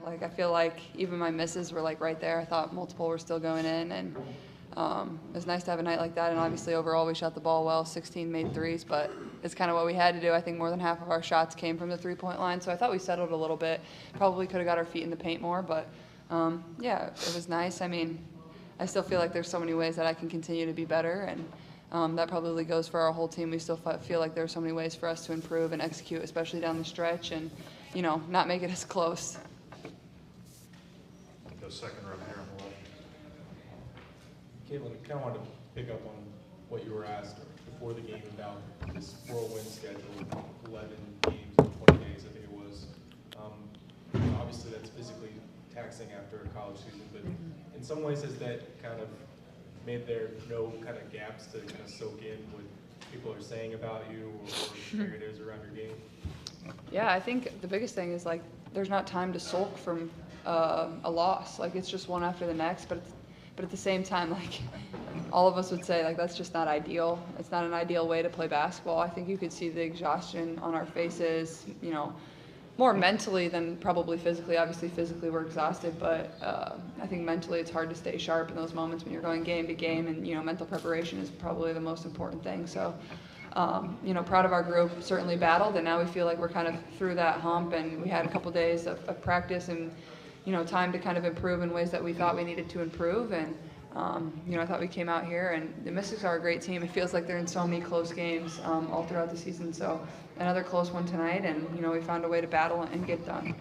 Like, I feel like even my misses were, like, right there. I thought multiple were still going in, and it was nice to have a night like that. And obviously, overall, we shot the ball well, 16 made threes, but it's kind of what we had to do. I think more than half of our shots came from the three-point line, so I thought we settled a little bit. Probably could have got our feet in the paint more, but, yeah, it was nice. I mean, I still feel like there's so many ways that I can continue to be better, and that probably goes for our whole team. We still feel like there are so many ways for us to improve and execute, especially down the stretch, and, not make it as close. Go second row here on the left. Caitlin, I kind of wanted to pick up on what you were asked before the game about this whirlwind schedule, 11 games in 20 days, I think it was. Obviously, that's physically taxing after a college season, but in some ways, has that kind of made there no kind of gaps to kind of soak in what people are saying about you or narratives around your game? Yeah, I think the biggest thing is, like, there's not time to sulk from a loss. Like, it's just one after the next, but at the same time, like, all of us would say, like, that's just not ideal. It's not an ideal way to play basketball. I think you could see the exhaustion on our faces, more mentally than probably physically. Obviously, physically we're exhausted, but I think mentally it's hard to stay sharp in those moments when you're going game to game, and, mental preparation is probably the most important thing. So, proud of our group. Certainly battled, and now we feel like we're kind of through that hump, and we had a couple days of practice and, time to kind of improve in ways that we thought we needed to improve. And, I thought we came out here, and the Mystics are a great team. It feels like they're in so many close games all throughout the season. So another close one tonight, and, we found a way to battle and get done.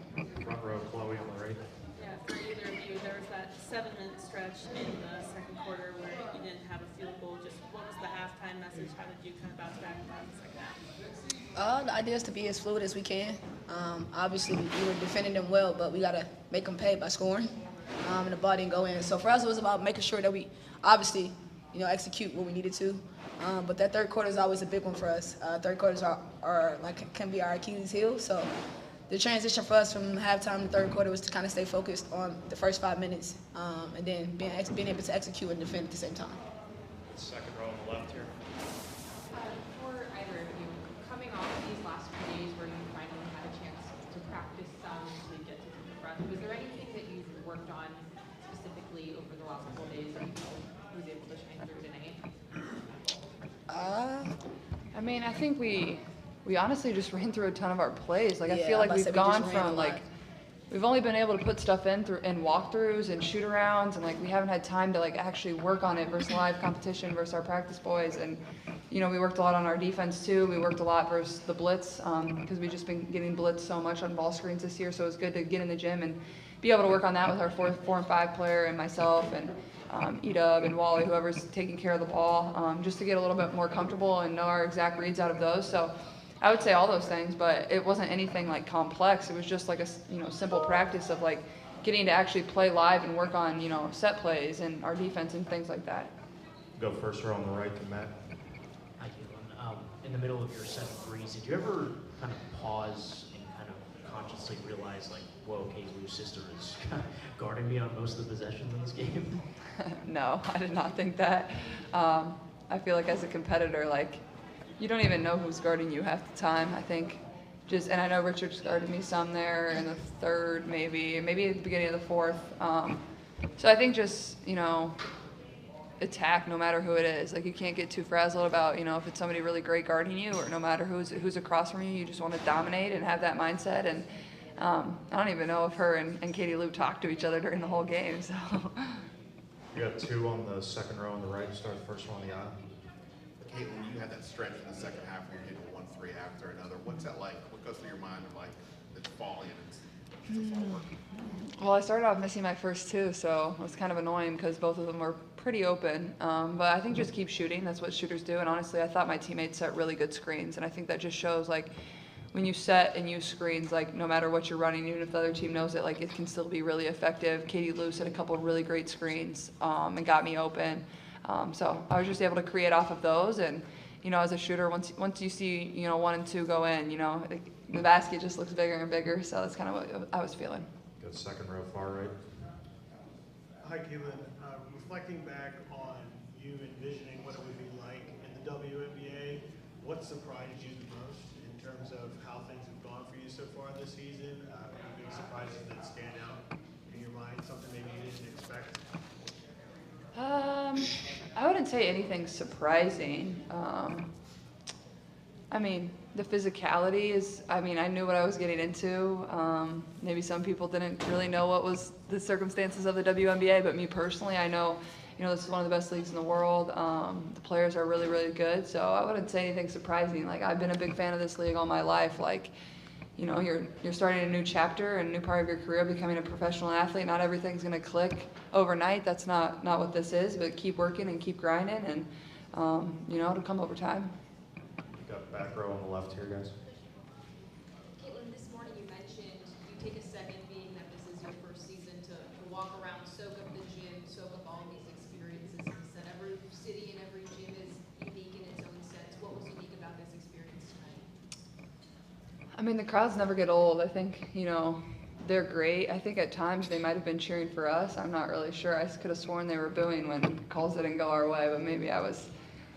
Front row, Chloe on the right. Yeah, for either of you, there was that 7-minute stretch in the second quarter where you didn't have a field goal. Just what was the halftime message? How did you kind of bounce back from the second half? The idea is to be as fluid as we can. Obviously, we were defending them well, but we got to make them pay by scoring, and the ball didn't go in. So for us, it was about making sure that we obviously, execute what we needed to. But that third quarter is always a big one for us. Third quarters are like can be our Achilles heel. So the transition for us from halftime to third quarter was to kind of stay focused on the first 5 minutes, and then being able to execute and defend at the same time. Second row on the left here. For either of you, coming off these last few days where you finally had a chance to practice some to get to the breath, was there anything that you've worked on specifically over the last couple of days that you felt was able to shine through tonight? I mean, I think we honestly just ran through a ton of our plays. Like, I Yeah, feel like I we've said we just gone ran a from, lot. like, we've only been able to put stuff in walkthroughs and shoot arounds, and, like, we haven't had time to, like, actually work on it versus live competition versus our practice boys. And, we worked a lot on our defense too. We worked a lot versus the blitz, because we've just been getting blitzed so much on ball screens this year. So it was good to get in the gym and be able to work on that with our 4 and 5 player and myself and Edub and Wally, whoever's taking care of the ball, just to get a little bit more comfortable and know our exact reads out of those. So I would say all those things, but it wasn't anything like complex. It was just like a simple practice of like getting to actually play live and work on set plays and our defense and things like that. Go first row on the right to Matt. Hi, Caitlin. In the middle of your 7 threes, did you ever kind of pause and kind of consciously realize, like, whoa, Kate Lou's sister is guarding me on most of the possessions in this game? No, I did not think that. I feel like as a competitor, like, you don't even know who's guarding you half the time. I think and I know Richard's guarded me some there in the third, maybe at the beginning of the fourth. So I think just, attack no matter who it is. Like, you can't get too frazzled about, if it's somebody really great guarding you, or no matter who's across from you, you just want to dominate and have that mindset. And I don't even know if her and Katie Lou talked to each other during the whole game. So You got 2 on the second row on the right. Start the first one on the aisle. Caitlin, you had that stretch in the second half where you're hitting 1 3 after another. What's that like? What goes through your mind of, like, it's falling and it's all working? Well, I started off missing my first 2, so it was kind of annoying because both of them were pretty open. But I think just keep shooting. That's what shooters do. And honestly, I thought my teammates set really good screens. And I think that just shows, like, when you set and use screens, like, no matter what you're running, even if the other team knows it, like, it can still be really effective. Katie Lou set a couple of really great screens and got me open. So I was just able to create off of those. And, as a shooter, once you see, 1 and 2 go in, the basket just looks bigger and bigger. So that's kind of what I was feeling. Go second row far right. Hi, Caitlin. Reflecting back on you envisioning what it would be like in the WNBA, what surprised you the most in terms of how things have gone for you so far this season? Any big surprises that stand out? say anything surprising. I mean, the physicality is, I mean, I knew what I was getting into. Maybe some people didn't really know what was the circumstances of the WNBA, but me personally, I know, this is one of the best leagues in the world. The players are really, really good, so I wouldn't say anything surprising. Like, I've been a big fan of this league all my life. Like, you're starting a new chapter, a new part of your career, becoming a professional athlete. Not everything's going to click overnight. That's not what this is, but keep working and keep grinding, and, it'll come over time. You got back row on the left here, guys. Caitlin, this morning you mentioned you take a second, being that this is your first season, to walk around, soak up the gym, soak up all these experiences. You said every city and every gym is unique in its own sense. What was unique about this experience tonight? I mean, the crowds never get old. I think, they're great. I think at times they might have been cheering for us. I'm not really sure. I could have sworn they were booing when calls didn't go our way, but maybe I was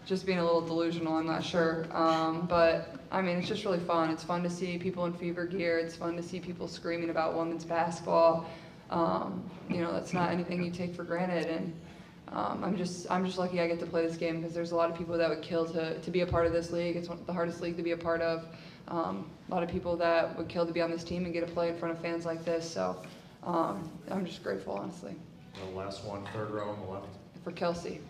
just being a little delusional. I'm not sure. But, I mean, it's just really fun. It's fun to see people in fever gear. It's fun to see people screaming about women's basketball. That's not anything you take for granted. And I'm just lucky I get to play this game, because there's a lot of people that would kill to be a part of this league. It's the hardest league to be a part of. A lot of people that would kill to be on this team and get to play in front of fans like this. So I'm just grateful, honestly. The last one, third row on the left. For Kelsey.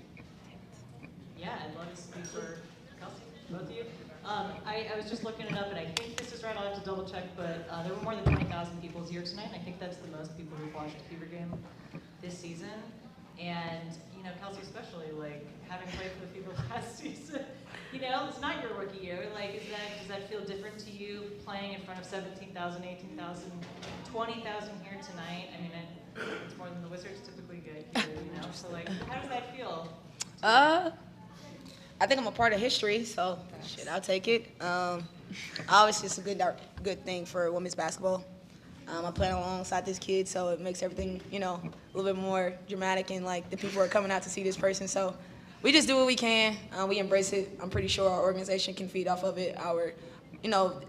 Yeah, I'd love to speak for Kelsey, both of you. I was just looking it up, and I think this is right. I'll have to double check, but there were more than 20,000 people here tonight, and I think that's the most people who've watched a Fever game this season. And, Kelsey especially, like, having played for the Fever last season, it's not your rookie year. Like, does that feel different to you, playing in front of 17,000, 18,000, 20,000 here tonight? I mean, it's more than the Wizards typically get here, So, like, how does that feel? I think I'm a part of history, so shit, I'll take it. Obviously, it's a good thing for women's basketball. I'm playing alongside this kid, so it makes everything, a little bit more dramatic, and like the people are coming out to see this person. So we just do what we can. We embrace it. I'm pretty sure our organization can feed off of it, our,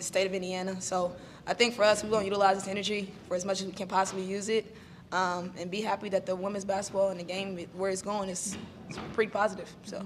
state of Indiana. So I think for us, we're going to utilize this energy for as much as we can possibly use it, and be happy that the women's basketball and the game, where it's going, is pretty positive. So.